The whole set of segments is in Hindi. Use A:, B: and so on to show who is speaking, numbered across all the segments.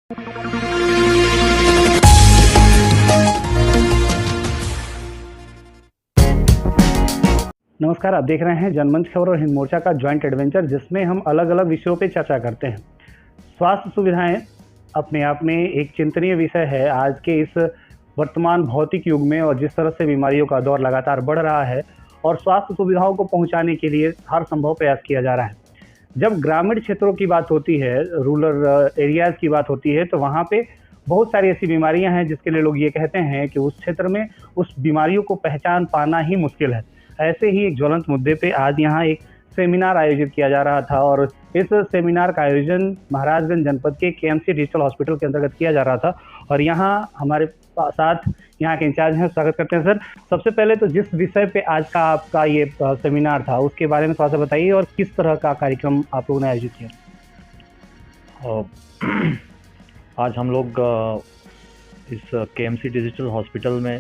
A: नमस्कार, आप देख रहे हैं जनमंच खबर और हिंद मोर्चा का जॉइंट एडवेंचर, जिसमें हम अलग अलग विषयों पे चर्चा करते हैं। स्वास्थ्य सुविधाएं अपने आप में एक चिंतनीय विषय है आज के इस वर्तमान भौतिक युग में, और जिस तरह से बीमारियों का दौर लगातार बढ़ रहा है और स्वास्थ्य सुविधाओं को पहुंचाने के लिए हर संभव प्रयास किया जा रहा है। जब ग्रामीण क्षेत्रों की बात होती है, रूरल एरियाज़ की बात होती है, तो वहाँ पे बहुत सारी ऐसी बीमारियां हैं जिसके लिए लोग ये कहते हैं कि उस क्षेत्र में उस बीमारियों को पहचान पाना ही मुश्किल है। ऐसे ही एक ज्वलंत मुद्दे पे आज यहाँ एक सेमिनार आयोजित किया जा रहा था, और इस सेमिनार का आयोजन महाराजगंज जनपद के केएमसी डिजिटल हॉस्पिटल के अंतर्गत किया जा रहा था। और यहाँ हमारे साथ यहाँ के इंचार्ज हैं, स्वागत करते हैं सर। सबसे पहले तो जिस विषय पे आज का आपका ये सेमिनार था उसके बारे में थोड़ा सा बताइए, और किस तरह का कार्यक्रम आप लोगों ने आयोजित किया।
B: आज हम लोग इस केएमसी डिजिटल हॉस्पिटल में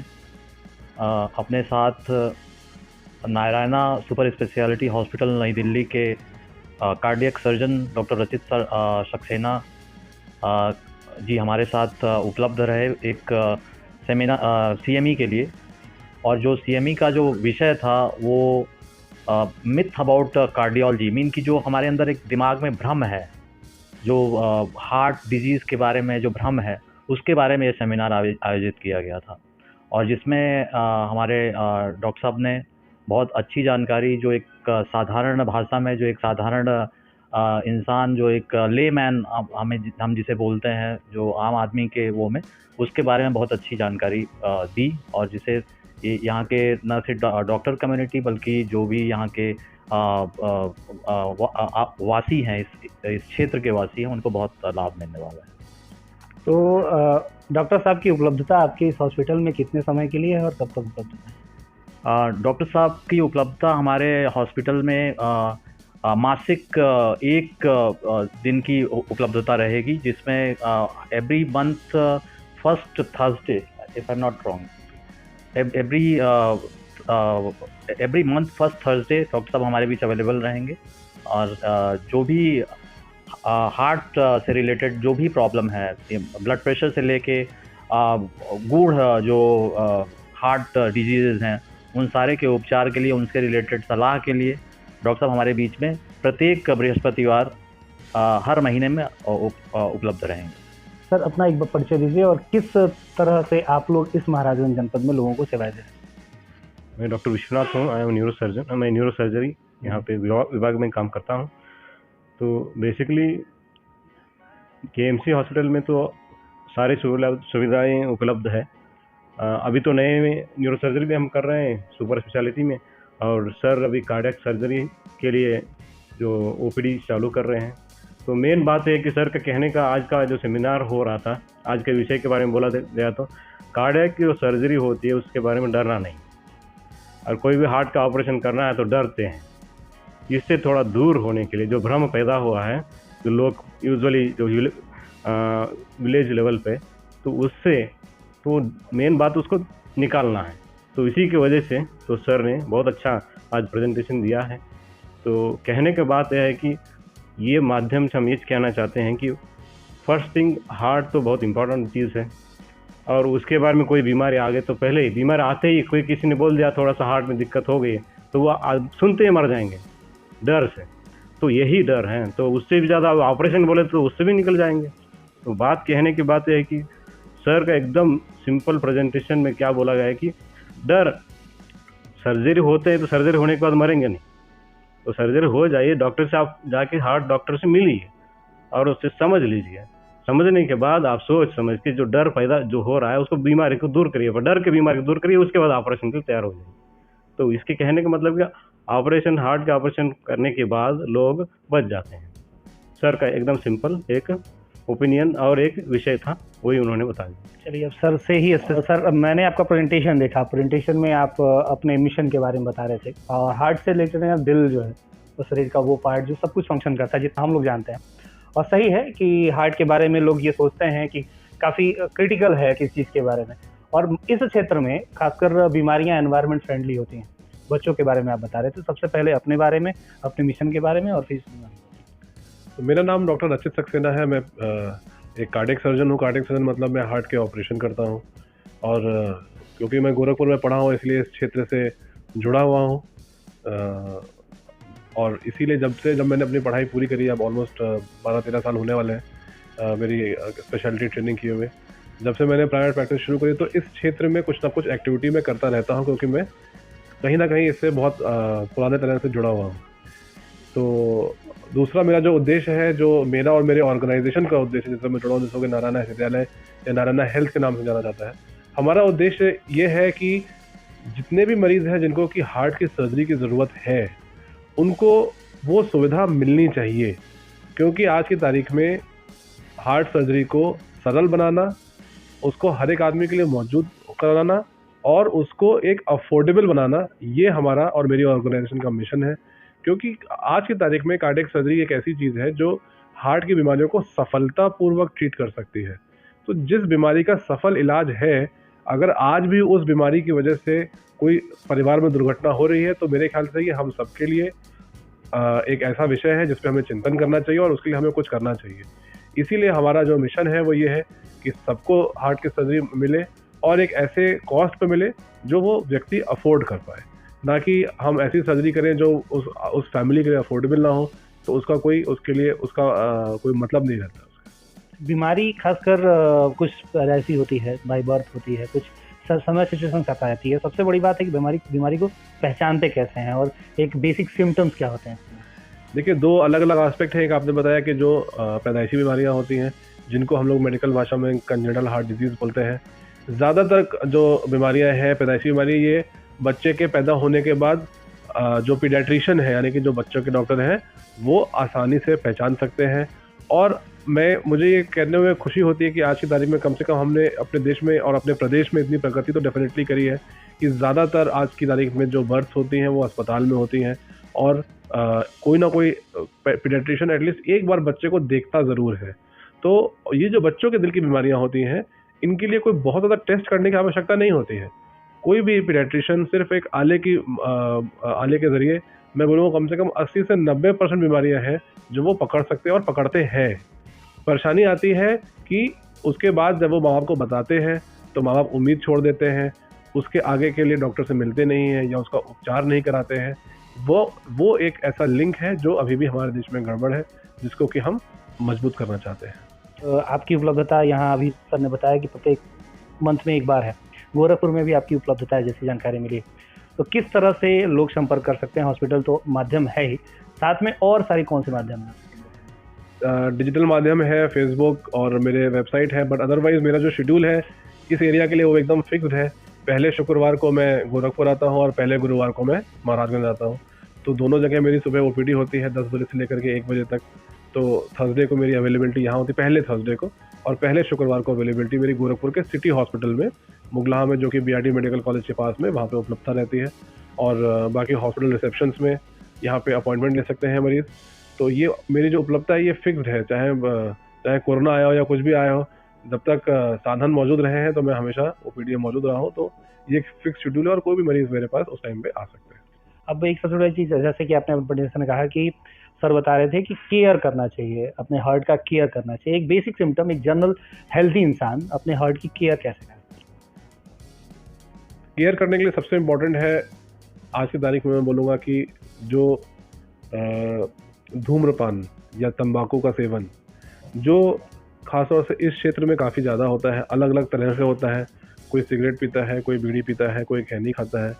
B: अपने साथ नारायणा सुपर स्पेशलिटी हॉस्पिटल नई दिल्ली के कार्डियक सर्जन डॉक्टर रचित सक्सेना जी हमारे साथ उपलब्ध रहे एक सेमिनार सीएमई के लिए। और जो सीएमई का जो विषय था वो मिथ अबाउट कार्डियोलॉजी, मीन की जो हमारे अंदर एक दिमाग में भ्रम है, जो हार्ट डिजीज़ के बारे में जो भ्रम है, उसके बारे में ये सेमिनार आयोजित किया गया था। और जिसमें हमारे डॉक्टर साहब ने बहुत अच्छी जानकारी, जो एक साधारण भाषा में, जो एक साधारण इंसान, जो एक लेमैन हम जिसे बोलते हैं, जो आम आदमी के वो में, उसके बारे में बहुत अच्छी जानकारी दी। और जिसे यहाँ के न सिर्फ डॉक्टर कम्युनिटी बल्कि जो भी यहाँ के वासी हैं, इस क्षेत्र के वासी हैं, उनको बहुत लाभ मिलने वाला है।
A: तो डॉक्टर साहब की उपलब्धता आपके इस हॉस्पिटल में कितने समय के लिए है और कब तक उपलब्ध है?
B: डॉक्टर साहब की उपलब्धता हमारे हॉस्पिटल में मासिक एक दिन की उपलब्धता रहेगी, जिसमें every month first Thursday, if I am not wrong, every month first Thursday doctor साहब हमारे बीच अवेलेबल रहेंगे। और जो भी हार्ट से रिलेटेड जो भी प्रॉब्लम है, ब्लड प्रेशर से लेके गूढ़ जो हार्ट डिजीज़ हैं, उन सारे के उपचार के लिए, उनसे रिलेटेड सलाह के लिए डॉक्टर साहब हमारे बीच में प्रत्येक बृहस्पतिवार हर महीने में उपलब्ध रहेंगे।
A: सर, अपना एक बार परिचय दीजिए और किस तरह से आप लोग इस महाराजगंज जनपद में लोगों को सेवाएं दे रहे हैं।
C: मैं डॉक्टर विश्वनाथ हूँ, आई एम न्यूरो सर्जन। मैं न्यूरो सर्जरी यहाँ पे विभाग में काम करता हूँ। तो बेसिकली केएमसी हॉस्पिटल में तो सारी सुविधाएं उपलब्ध है। अभी तो नए में न्यूरो सर्जरी भी हम कर रहे हैं सुपर स्पेशलिटी में, और सर अभी कार्डियक सर्जरी के लिए जो ओपीडी चालू कर रहे हैं। तो मेन बात है कि सर का कहने का आज का जो सेमिनार हो रहा था, आज के विषय के बारे में बोला गया, तो कार्डियक की जो सर्जरी होती है उसके बारे में डरना नहीं, और कोई भी हार्ट का ऑपरेशन करना है तो डरते हैं। इससे थोड़ा दूर होने के लिए जो भ्रम पैदा हुआ है, जो लोग यूजुअली जो विलेज लेवल पे, तो उससे तो मेन बात उसको निकालना है। तो इसी की वजह से तो सर ने बहुत अच्छा आज प्रेजेंटेशन दिया है। तो कहने की बात यह है कि ये माध्यम से हम ये कहना चाहते हैं कि फर्स्ट थिंग, हार्ट तो बहुत इंपॉर्टेंट चीज़ है, और उसके बारे में कोई बीमारी आ गई तो पहले ही बीमारी आते ही कोई किसी ने बोल दिया थोड़ा सा हार्ट में दिक्कत हो गई, तो वो सुनते ही मर जाएंगे डर से। तो यही डर है, तो उससे भी ज़्यादा ऑपरेशन बोले तो उससे भी निकल जाएंगे। तो बात कहने की बात यह है कि सर का एकदम सिंपल प्रेजेंटेशन में क्या बोला गया है कि डर, सर्जरी होते हैं तो सर्जरी होने के बाद मरेंगे नहीं, तो सर्जरी हो जाइए, डॉक्टर से आप जाके हार्ट डॉक्टर से मिलिए और उससे समझ लीजिए। समझने के बाद आप सोच समझ के जो डर पैदा जो हो रहा है उसको, बीमारी को दूर करिए, पर डर के बीमारी को दूर करिए, उसके बाद ऑपरेशन के लिए तैयार हो जाइए। तो इसके कहने का मतलब क्या, ऑपरेशन, हार्ट का ऑपरेशन करने के बाद लोग बच जाते हैं। सर का एकदम सिंपल एक ओपिनियन और एक विषय था, वही उन्होंने बता दिया।
A: चलिए, अब सर से ही सर, मैंने आपका प्रेजेंटेशन देखा, प्रेजेंटेशन में आप अपने मिशन के बारे में बता रहे थे, और हार्ट से रिलेटेड दिल जो है, तो शरीर का वो पार्ट जो सब कुछ फंक्शन करता है, जितना हम लोग जानते हैं। और सही है कि हार्ट के बारे में लोग ये सोचते हैं कि काफ़ी क्रिटिकल है किस चीज़ के बारे में, और इस क्षेत्र में खासकर बीमारियां एनवायरनमेंट फ्रेंडली होती हैं। बच्चों के बारे में आप बता रहे थे, सबसे पहले अपने बारे में, अपने मिशन के बारे में, और फिर।
D: तो मेरा नाम डॉक्टर रचित सक्सेना है। मैं एक कार्डियक सर्जन हूँ। कार्डियक सर्जन मतलब मैं हार्ट के ऑपरेशन करता हूँ, और क्योंकि मैं गोरखपुर में पढ़ा हूँ इसलिए इस क्षेत्र से जुड़ा हुआ हूँ। और इसीलिए जब मैंने अपनी पढ़ाई पूरी करी, अब ऑलमोस्ट 12-13 साल होने वाले हैं मेरी स्पेशलिटी ट्रेनिंग किए हुए, जब से मैंने प्राइवेट प्रैक्टिस शुरू करी तो इस क्षेत्र में कुछ ना कुछ एक्टिविटी मैं करता रहता हूँ, क्योंकि मैं कहीं ना कहीं इससे बहुत पुराने तरह से जुड़ा हुआ हूँ। तो दूसरा मेरा जो उद्देश्य है, जो मेरा और मेरे ऑर्गेनाइजेशन का उद्देश्य जिससे मैं जुड़ा हूँ, जैसे कि नारायणा विद्यालय या नारायणा हेल्थ के नाम से जाना जाता है, हमारा उद्देश्य ये है कि जितने भी मरीज़ हैं जिनको कि हार्ट की सर्जरी की ज़रूरत है, उनको वो सुविधा मिलनी चाहिए। क्योंकि आज की तारीख में हार्ट सर्जरी को सरल बनाना, उसको हर एक आदमी के लिए मौजूद कराना और उसको एक अफोर्डेबल बनाना, ये हमारा और मेरी ऑर्गेनाइजेशन का मिशन है। क्योंकि आज की तारीख में कार्डियक सर्जरी एक ऐसी चीज़ है जो हार्ट की बीमारियों को सफलतापूर्वक ट्रीट कर सकती है। तो जिस बीमारी का सफल इलाज है, अगर आज भी उस बीमारी की वजह से कोई परिवार में दुर्घटना हो रही है, तो मेरे ख्याल से ये हम सबके लिए एक ऐसा विषय है जिस पे हमें चिंतन करना चाहिए और उसके लिए हमें कुछ करना चाहिए। इसीलिए हमारा जो मिशन है वो ये है कि सबको हार्ट की सर्जरी मिले और एक ऐसे कॉस्ट पे मिले जो वो व्यक्ति अफोर्ड कर पाए, ना कि हम ऐसी सर्जरी करें जो उस फैमिली के लिए अफोर्डेबल ना हो, तो उसका कोई उसके लिए उसका कोई मतलब नहीं रहता।
A: बीमारी खासकर कुछ ऐसी होती है, बाय बर्थ होती है, कुछ समय सिचुएशन आता रहती है। सबसे बड़ी बात है कि बीमारी को पहचानते कैसे हैं और एक बेसिक सिम्टम्स क्या होते हैं।
D: देखिए, दो अलग अलग एस्पेक्ट हैं। एक आपने बताया कि जो पैदाइशी बीमारियां होती हैं, जिनको हम लोग मेडिकल भाषा में कंजेनिटल हार्ट डिजीज़ बोलते हैं। ज़्यादातर जो बीमारियां हैं पैदाइशी बीमारी, ये बच्चे के पैदा होने के बाद जो पीडियाट्रिशियन है, यानी कि जो बच्चों के डॉक्टर हैं, वो आसानी से पहचान सकते हैं। और मुझे ये कहने में खुशी होती है कि आज की तारीख में कम से कम हमने अपने देश में और अपने प्रदेश में इतनी प्रगति तो डेफिनेटली करी है कि ज़्यादातर आज की तारीख में जो बर्थ होती हैं वो अस्पताल में होती हैं, और कोई ना कोई पीडियाट्रिशियन एटलीस्ट एक बार बच्चे को देखता ज़रूर है। तो ये जो बच्चों के दिल की बीमारियां होती हैं, इनके लिए कोई बहुत ज़्यादा टेस्ट करने की आवश्यकता नहीं होती है। कोई भी पीडियाट्रिशियन सिर्फ एक आले के ज़रिए, मैं बोलूँगा कम से कम 80 से 90% बीमारियां हैं जो वो पकड़ सकते हैं और पकड़ते हैं। परेशानी आती है कि उसके बाद जब वो माँ बाप को बताते हैं तो माँ बाप उम्मीद छोड़ देते हैं, उसके आगे के लिए डॉक्टर से मिलते नहीं हैं या उसका उपचार नहीं कराते हैं। वो एक ऐसा लिंक है जो अभी भी हमारे देश में गड़बड़ है, जिसको कि हम मजबूत करना चाहते हैं।
A: तो आपकी उपलब्धता यहाँ अभी सर ने बताया कि प्रत्येक मंथ में एक बार है, गोरखपुर में भी आपकी उपलब्धता है जैसी जानकारी मिली। तो किस तरह से लोग संपर्क कर सकते हैं? हॉस्पिटल तो माध्यम है ही, साथ में और सारी कौन से माध्यम हैं?
D: डिजिटल माध्यम है, फेसबुक और मेरे वेबसाइट है, बट अदरवाइज़ मेरा जो शेड्यूल है इस एरिया के लिए वो एकदम फिक्स्ड है। पहले शुक्रवार को मैं गोरखपुर आता हूँ और पहले गुरुवार को मैं महाराजगंज आता हूँ। तो दोनों जगह मेरी सुबह ओपीडी होती है 10 बजे से लेकर के 1 बजे तक। तो थर्सडे को मेरी अवेलेबिलिटी यहाँ होती है, पहले थर्सडे को, और पहले शुक्रवार को अवेलेबिलिटी मेरी गोरखपुर के सिटी हॉस्पिटल में मुगलहा में, जो कि बीआरडी मेडिकल कॉलेज के पास में, वहाँ पे उपलब्धता रहती है। और बाकी हॉस्पिटल रिसेप्शंस में यहाँ पे अपॉइंटमेंट ले सकते हैं मरीज़। तो ये मेरी जो उपलब्धता है ये फिक्स्ड है, चाहे कोरोना आया हो या कुछ भी आया हो, जब तक साधन मौजूद रहे हैं तो मैं हमेशा ओपीडी में मौजूद रहा हूँ। तो ये फिक्स शेड्यूल है और कोई भी मरीज़ मेरे पास उस टाइम पे आ सकते हैं।
A: अब एक सबसे बड़ी चीज़, जैसे कि आपने प्रोड्यूसर ने कहा कि सर बता रहे थे कि केयर करना चाहिए, अपने हार्ट का केयर करना चाहिए। एक बेसिक सिम्टम, एक जनरल हेल्दी इंसान अपने हार्ट की केयर कैसे करे?
D: केयर करने के लिए सबसे इम्पोर्टेंट है आज की तारीख में मैं बोलूँगा कि जो धूम्रपान या तंबाकू का सेवन, जो ख़ासतौर से इस क्षेत्र में काफ़ी ज़्यादा होता है, अलग अलग तरह से होता है। कोई सिगरेट पीता है, कोई बीड़ी पीता है, कोई खैनी खाता है।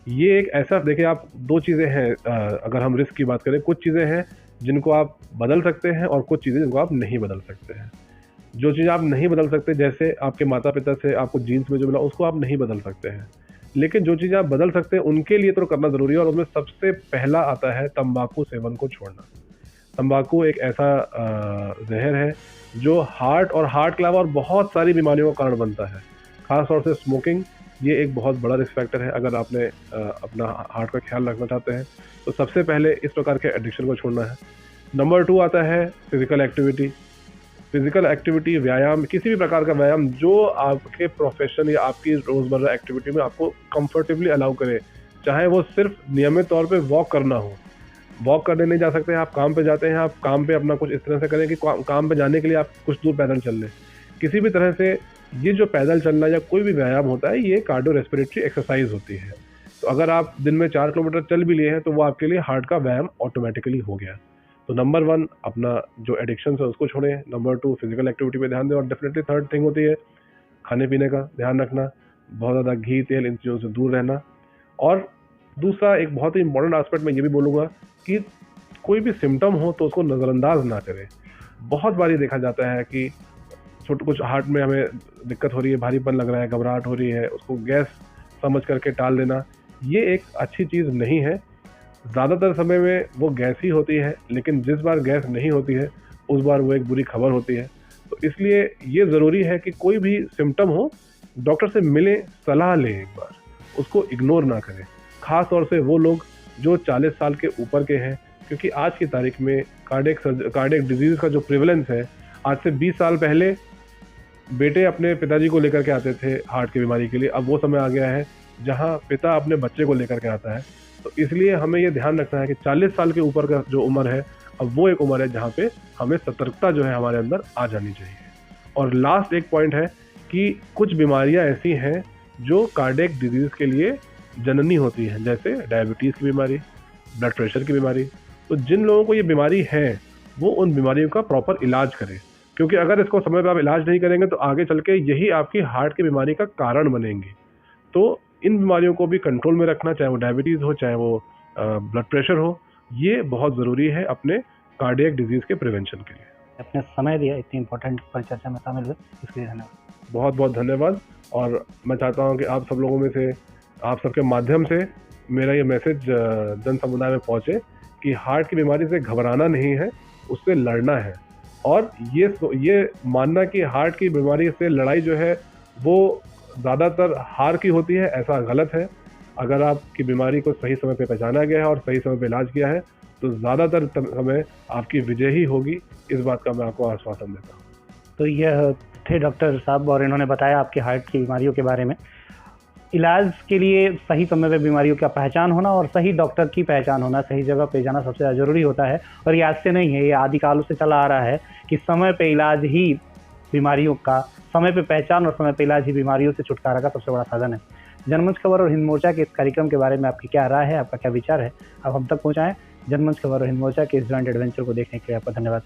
D: ये एक ऐसा, देखिए आप, दो चीज़ें हैं, अगर हम रिस्क की बात करें, कुछ चीज़ें हैं जिनको आप बदल सकते हैं और कुछ चीज़ें जिनको आप नहीं बदल सकते हैं। जो चीज़ आप नहीं बदल सकते, जैसे आपके माता पिता से आपको जीन्स में जो मिला उसको आप नहीं बदल सकते हैं, लेकिन जो चीज़ें आप बदल सकते हैं उनके लिए तो करना ज़रूरी है। और उसमें सबसे पहला आता है तंबाकू सेवन को छोड़ना। तंबाकू एक ऐसा जहर है जो हार्ट और हार्ट के अलावा और बहुत सारी बीमारियों का कारण बनता है। ख़ास तौर से स्मोकिंग ये एक बहुत बड़ा रिस्क फैक्टर है। अगर आपने अपना हार्ट का ख्याल रखना चाहते हैं तो सबसे पहले इस प्रकार के एडिक्शन को छोड़ना है। नंबर 2 आता है फिज़िकल एक्टिविटी। फिज़िकल एक्टिविटी, व्यायाम, किसी भी प्रकार का व्यायाम जो आपके प्रोफेशन या आपकी रोज़मर्रा एक्टिविटी में आपको कंफर्टेबली अलाउ करे, चाहे वो सिर्फ नियमित तौर पे वॉक करना हो, वॉक करने नहीं जा सकते हैं, आप काम पे जाते हैं, आप काम पे अपना कुछ इस तरह से करें कि काम पे जाने के लिए आप कुछ दूर पैदल चल लें। किसी भी तरह से ये जो पैदल चलना या कोई भी व्यायाम होता है, ये कार्डियो रेस्पिरेटरी एक्सरसाइज होती है। तो अगर आप दिन में 4 किलोमीटर चल भी लिए हैं तो वो आपके लिए हार्ट का व्यायाम ऑटोमेटिकली हो गया। तो नंबर 1 अपना जो एडिक्शन है उसको छोड़ें, नंबर 2 फिजिकल एक्टिविटी पे ध्यान दें, और डेफिनेटली थर्ड थिंग होती है खाने पीने का ध्यान रखना, बहुत ज़्यादा घी तेल इन चीज़ों से दूर रहना। और दूसरा एक बहुत ही इंपॉर्टेंट एस्पेक्ट मैं ये भी बोलूँगा कि कोई भी सिम्टम हो तो उसको नज़रअंदाज ना करें। बहुत बारी देखा जाता है कि कुछ हार्ट में हमें दिक्कत हो रही है, भारीपन लग रहा है, घबराहट हो रही है, उसको गैस समझ करके टाल देना, ये एक अच्छी चीज़ नहीं है। ज़्यादातर समय में वो गैस ही होती है, लेकिन जिस बार गैस नहीं होती है उस बार वो एक बुरी खबर होती है। तो इसलिए ये ज़रूरी है कि कोई भी सिम्टम हो डॉक्टर से मिलें, सलाह लें एक बार, उसको इग्नोर ना करें। ख़ास तौर से वो लोग जो 40 साल के ऊपर के हैं, क्योंकि आज की तारीख में कार्डियक डिजीज़ का जो प्रिवलेंस है, आज से 20 साल पहले बेटे अपने पिताजी को लेकर के आते थे हार्ट की बीमारी के लिए, अब वो समय आ गया है जहां पिता अपने बच्चे को लेकर के आता है। तो इसलिए हमें ये ध्यान रखना है कि 40 साल के ऊपर का जो उम्र है, अब वो एक उम्र है जहाँ पे हमें सतर्कता जो है हमारे अंदर आ जानी चाहिए। और लास्ट एक पॉइंट है कि कुछ बीमारियां ऐसी हैं जो कार्डियक डिजीज़ के लिए जननी होती हैं, जैसे डायबिटीज़ की बीमारी, ब्लड प्रेशर की बीमारी। तो जिन लोगों को ये बीमारी है वो उन बीमारियों का प्रॉपर इलाज करें, क्योंकि अगर इसको समय पर आप इलाज नहीं करेंगे तो आगे चल के यही आपकी हार्ट की बीमारी का कारण बनेंगे। तो इन बीमारियों को भी कंट्रोल में रखना, चाहे वो डायबिटीज़ हो, चाहे वो ब्लड प्रेशर हो, ये बहुत ज़रूरी है अपने कार्डियक डिजीज़ के प्रिवेंशन के लिए।
A: अपने समय दिया, इतनी इंपॉर्टेंट परिचर्चा में शामिल हुए, इसके लिए धन्यवाद।
D: बहुत बहुत धन्यवाद। और मैं चाहता हूँ कि आप सब लोगों में से, आप सबके माध्यम से मेरा ये मैसेज जन समुदाय में पहुँचे कि हार्ट की बीमारी से घबराना नहीं है, उससे लड़ना है। और ये मानना कि हार्ट की बीमारी से लड़ाई जो है वो ज़्यादातर हार की होती है, ऐसा गलत है। अगर आपकी बीमारी को सही समय पे पहचाना गया है और सही समय पे इलाज किया है तो ज़्यादातर समय आपकी विजय ही होगी, इस बात का मैं आपको आश्वासन देता हूँ।
A: तो यह थे डॉक्टर साहब और इन्होंने बताया आपके हार्ट की बीमारियों के बारे में। इलाज के लिए सही समय पे बीमारियों का पहचान होना और सही डॉक्टर की पहचान होना, सही जगह पे जाना सबसे ज़्यादा ज़रूरी होता है। और ये आज से नहीं है, ये आदिकालों से चला आ रहा है कि समय पे इलाज ही बीमारियों का, समय पे पहचान और समय पे इलाज ही बीमारियों से छुटकारा का सबसे बड़ा साधन है। जनमंच खबर और हिंद मोर्चा के इस कार्यक्रम के बारे में आपकी क्या राय है, आपका क्या विचार है, आप हम तक पहुँचाएँ। जनमंच खबर और हिंद मोर्चा के इस जॉइंट एडवेंचर को देखने के लिए आपका धन्यवाद।